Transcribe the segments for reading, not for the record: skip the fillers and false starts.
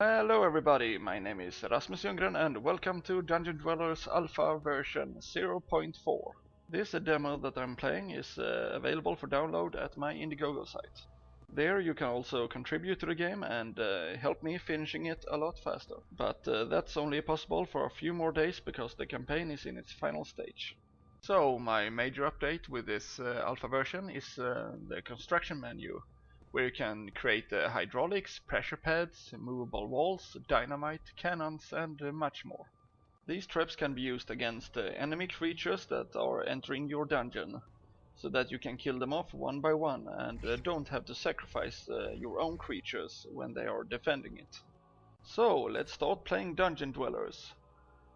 Hello everybody, my name is Rasmus-Ljunggren and welcome to Dungeon Dwellers Alpha version 0.4. This demo that I'm playing is available for download at my Indiegogo site. There you can also contribute to the game and help me finishing it a lot faster. But that's only possible for a few more days because the campaign is in its final stage. So my major update with this alpha version is the construction menu, where you can create hydraulics, pressure pads, movable walls, dynamite, cannons and much more. These traps can be used against enemy creatures that are entering your dungeon, so that you can kill them off one by one and don't have to sacrifice your own creatures when they are defending it. So let's start playing Dungeon Dwellers.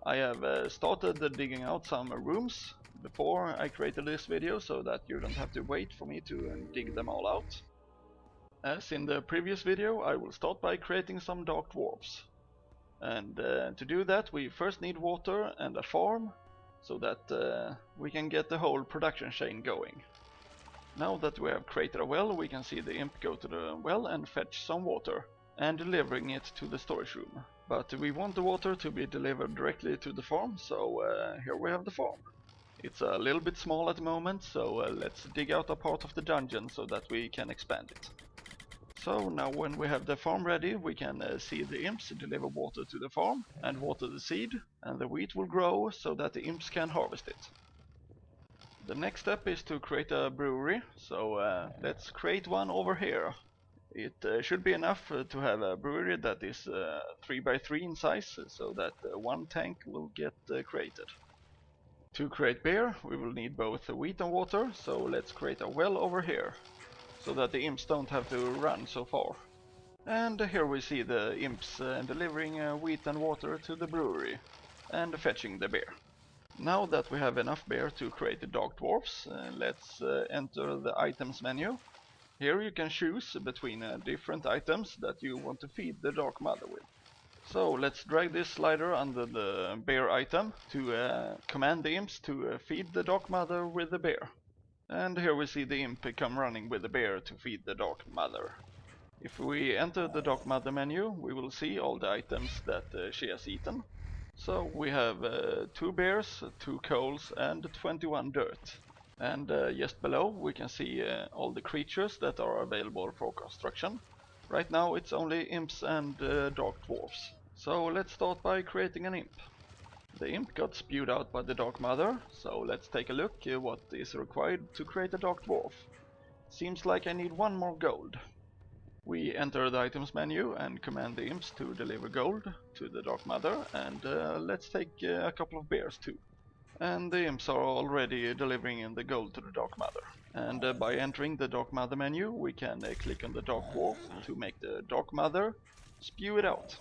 I have started digging out some rooms before I created this video, so that you don't have to wait for me to dig them all out. As in the previous video, I will start by creating some dark dwarfs. And to do that we first need water and a farm, so that we can get the whole production chain going. Now that we have created a well, we can see the imp go to the well and fetch some water, and delivering it to the storage room. But we want the water to be delivered directly to the farm, so here we have the farm. It's a little bit small at the moment, so let's dig out a part of the dungeon so that we can expand it. So now when we have the farm ready, we can see the imps deliver water to the farm and water the seed, and the wheat will grow so that the imps can harvest it. The next step is to create a brewery, so let's create one over here. It should be enough to have a brewery that is 3x3 in size, so that one tank will get created. To create beer we will need both wheat and water, so let's create a well over here, so that the imps don't have to run so far. And here we see the imps delivering wheat and water to the brewery and fetching the beer. Now that we have enough beer to create the dark dwarfs, let's enter the items menu. Here you can choose between different items that you want to feed the dark mother with. So let's drag this slider under the beer item to command the imps to feed the dark mother with the beer. And here we see the imp come running with the bear to feed the dark mother. If we enter the dark mother menu, we will see all the items that she has eaten. So we have 2 bears, 2 coals and 21 dirt. And just below we can see all the creatures that are available for construction. Right now it's only imps and dark dwarfs. So let's start by creating an imp. The imp got spewed out by the Dark Mother, so let's take a look at what is required to create a Dark Dwarf. Seems like I need 1 more gold. We enter the items menu and command the imps to deliver gold to the Dark Mother, and let's take a couple of bears too. And the imps are already delivering the gold to the Dark Mother. And by entering the Dark Mother menu we can click on the Dark Dwarf to make the Dark Mother spew it out.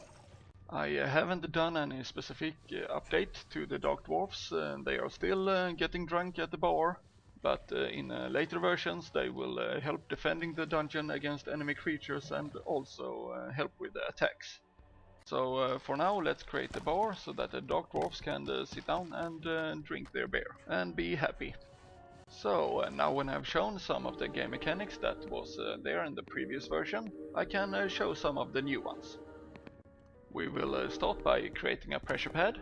I haven't done any specific update to the Dark Dwarfs, they are still getting drunk at the bar, but in later versions they will help defending the dungeon against enemy creatures and also help with the attacks. So for now let's create the bar so that the Dark Dwarfs can sit down and drink their beer and be happy. So now when I've shown some of the game mechanics that was there in the previous version, I can show some of the new ones. We will start by creating a pressure pad.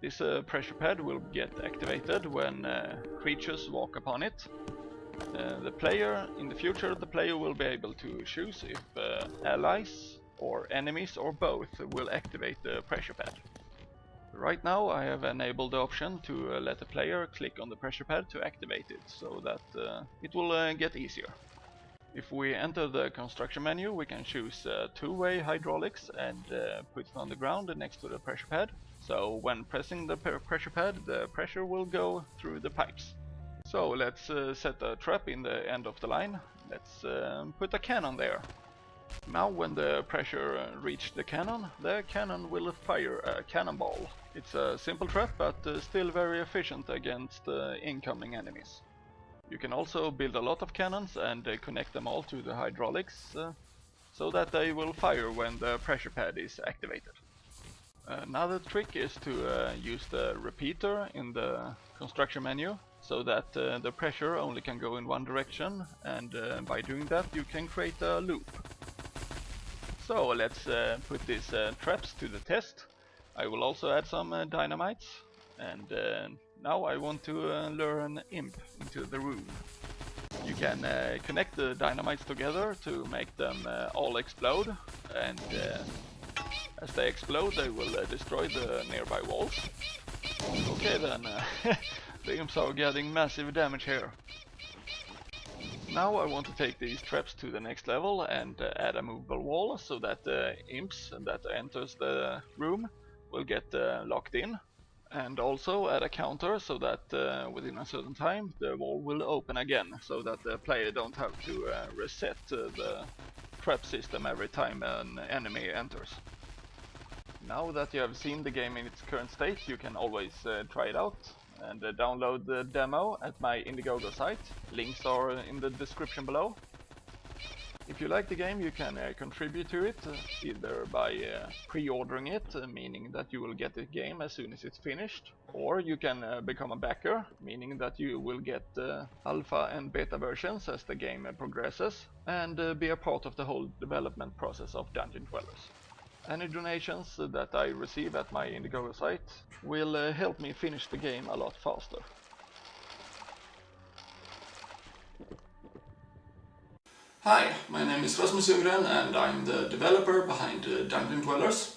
This pressure pad will get activated when creatures walk upon it. In the future the player will be able to choose if allies or enemies or both will activate the pressure pad. Right now I have enabled the option to let the player click on the pressure pad to activate it, so that it will get easier. If we enter the construction menu we can choose 2-way hydraulics and put it on the ground next to the pressure pad. So when pressing the pressure pad the pressure will go through the pipes. So let's set a trap in the end of the line. Let's put a cannon there. Now when the pressure reached the cannon will fire a cannonball. It's a simple trap but still very efficient against incoming enemies. You can also build a lot of cannons and connect them all to the hydraulics, so that they will fire when the pressure pad is activated. Another trick is to use the repeater in the construction menu, so that the pressure only can go in one direction, and by doing that you can create a loop. So let's put these traps to the test. I will also add some dynamites, and now I want to lure an imp into the room. You can connect the dynamites together to make them all explode, and as they explode they will destroy the nearby walls. Okay then, the imps are getting massive damage here. Now I want to take these traps to the next level and add a movable wall so that the imps that enters the room will get locked in, and also add a counter so that within a certain time the wall will open again, so that the player don't have to reset the trap system every time an enemy enters. Now that you have seen the game in its current state, you can always try it out and download the demo at my Indiegogo site. Links are in the description below. If you like the game, you can contribute to it, either by pre-ordering it, meaning that you will get the game as soon as it's finished, or you can become a backer, meaning that you will get alpha and beta versions as the game progresses, and be a part of the whole development process of Dungeon Dwellers. Any donations that I receive at my Indiegogo site will help me finish the game a lot faster. Hi, my name is Rasmus-dev and I'm the developer behind Dungeon Dwellers.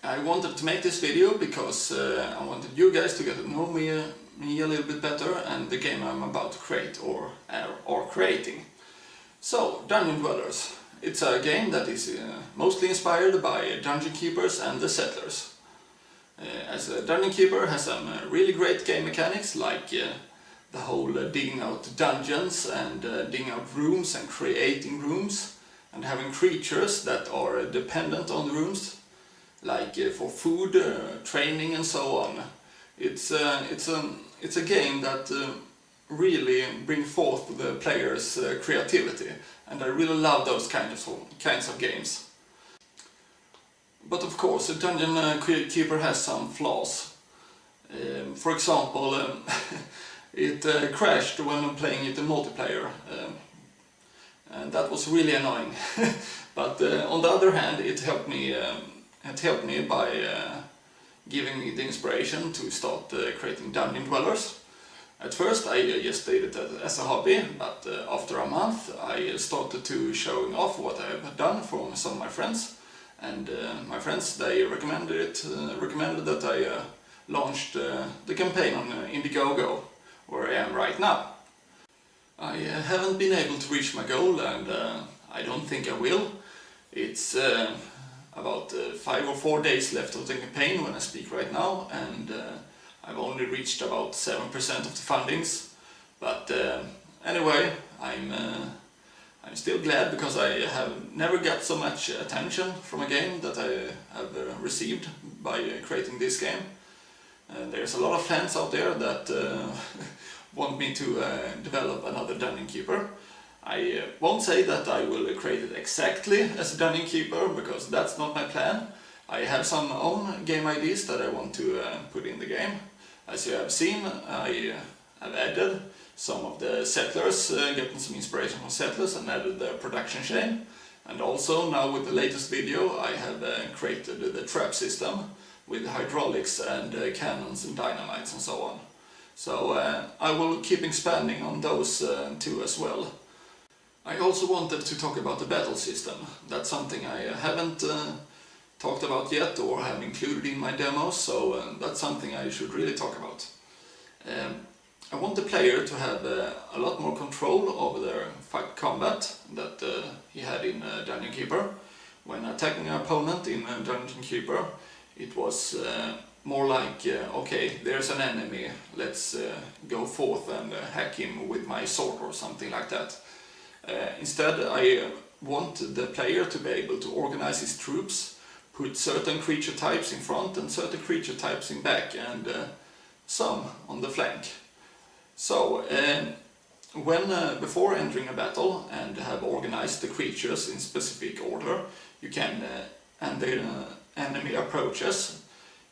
I wanted to make this video because I wanted you guys to get to know me a little bit better and the game I'm about to create or creating. So, Dungeon Dwellers. It's a game that is mostly inspired by Dungeon Keepers and the Settlers. As a Dungeon Keeper has some really great game mechanics, like the whole digging out dungeons and digging out rooms and creating rooms, and having creatures that are dependent on the rooms, like for food, training and so on. It's a game that really brings forth the player's creativity, and I really love those kinds of games. But of course, a Dungeon Keeper has some flaws. For example, it crashed when playing it in multiplayer, and that was really annoying. But on the other hand, it helped me by giving me the inspiration to start creating Dungeon Dwellers. At first I just did it as a hobby, but after a month I started to showing off what I have done for some of my friends, and my friends, they recommended that I launched the campaign on Indiegogo, where I am right now. I haven't been able to reach my goal, and I don't think I will. It's about 5 or 4 days left of the campaign when I speak right now, and I've only reached about 7% of the fundings. But anyway, I'm still glad because I have never got so much attention from a game that I have received by creating this game. There's a lot of fans out there that want me to develop another Dungeon Keeper. I won't say that I will create it exactly as a Dungeon Keeper, because that's not my plan. I have some own game ideas that I want to put in the game. As you have seen, I have added some of the Settlers, getting some inspiration from Settlers, and added the production chain. And also now with the latest video I have created the trap system with hydraulics and cannons and dynamites and so on. So I will keep expanding on those two as well. I also wanted to talk about the battle system. That's something I haven't talked about yet or have included in my demos, so that's something I should really talk about. I want the player to have a lot more control over their fight combat that he had in Dungeon Keeper. When attacking an opponent in Dungeon Keeper, it was more like, okay, there's an enemy, let's go forth and hack him with my sword or something like that. Instead, I want the player to be able to organize his troops, put certain creature types in front and certain creature types in back, and some on the flank. So, before entering a battle and have organized the creatures in specific order, you can, and the enemy approaches,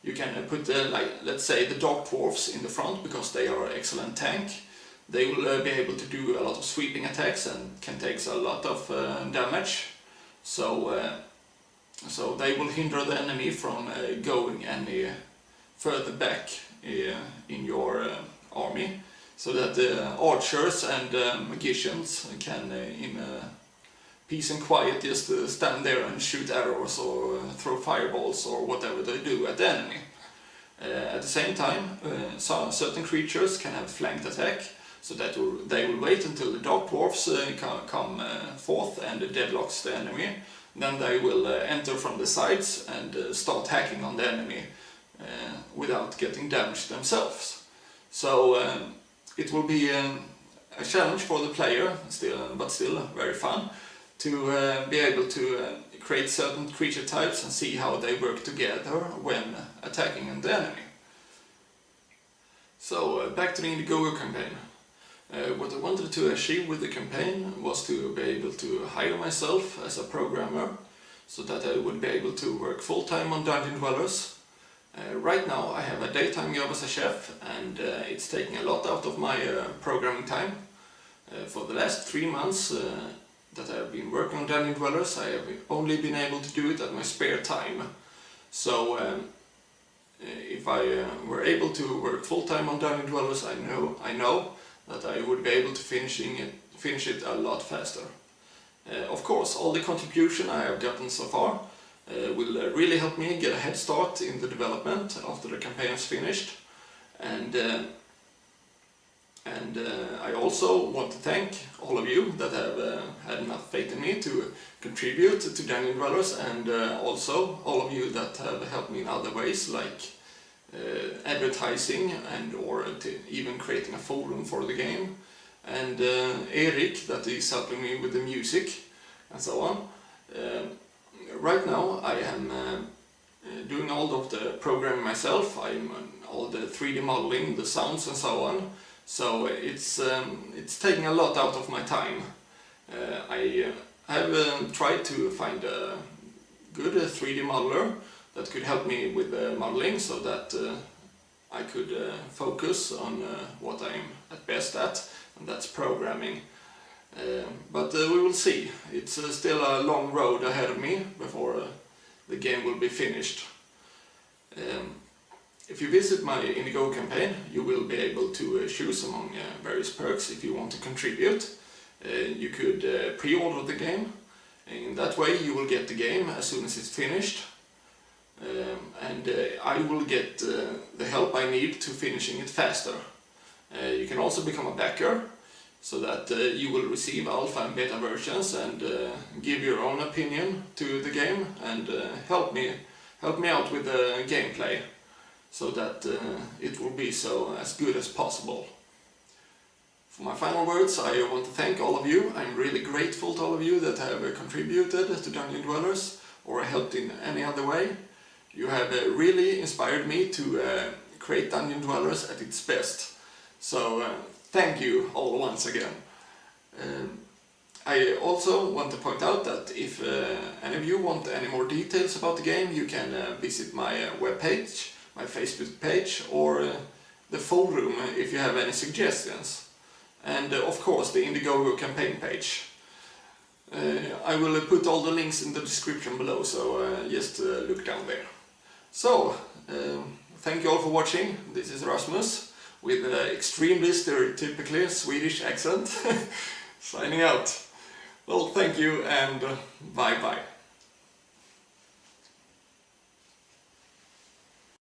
you can put, let's say, the Dark Dwarfs in the front because they are an excellent tank. They will be able to do a lot of sweeping attacks and can take a lot of damage. so they will hinder the enemy from going any further back in your army, so that the archers and magicians can in peace and quiet just stand there and shoot arrows or throw fireballs or whatever they do at the enemy. At the same time, certain creatures can have flanked attack, so that they will wait until the dark dwarfs come forth and deadlocks the enemy. Then they will enter from the sides and start hacking on the enemy without getting damaged themselves. So it will be a challenge for the player, but still very fun, to be able to create certain creature types and see how they work together when attacking the enemy. So back to the Indiegogo campaign. What I wanted to achieve with the campaign was to be able to hire myself as a programmer, so that I would be able to work full-time on Dungeon Dwellers. Right now I have a daytime job as a chef, and it's taking a lot out of my programming time. For the last 3 months that I have been working on Dungeon Dwellers, I have only been able to do it at my spare time. So if I were able to work full-time on Dungeon Dwellers, I know that I would be able to finish it a lot faster. Of course, all the contribution I have gotten so far will really help me get a head start in the development after the campaign is finished. And I also want to thank all of you that have had enough faith in me to contribute to Dungeon Dwellers, and also all of you that have helped me in other ways, like advertising and or even creating a forum for the game, and Erik that is helping me with the music and so on. Right now I am doing all of the programming myself. I'm all the 3D modeling, the sounds and so on. So it's taking a lot out of my time. I have tried to find a good 3D modeler that could help me with the modeling, so that I could focus on what I'm at best at, and that's programming. But we will see. It's still a long road ahead of me before the game will be finished. If you visit my Indiegogo campaign, you will be able to choose among various perks if you want to contribute. You could pre-order the game. In that way you will get the game as soon as it's finished. And I will get the help I need to finishing it faster. You can also become a backer, so that you will receive alpha and beta versions and give your own opinion to the game, and help me out with the gameplay, so that it will be as good as possible. For my final words, I want to thank all of you. I'm really grateful to all of you that have contributed to Dungeon Dwellers or helped in any other way. You have really inspired me to create Dungeon Dwellers at its best. So thank you all once again. I also want to point out that if any of you want any more details about the game, you can visit my webpage, my Facebook page, or the forum if you have any suggestions. And of course the Indiegogo campaign page. I will put all the links in the description below, so just look down there. So, thank you all for watching. This is Rasmus with an extremely stereotypically Swedish accent signing out. Well, thank you and bye bye.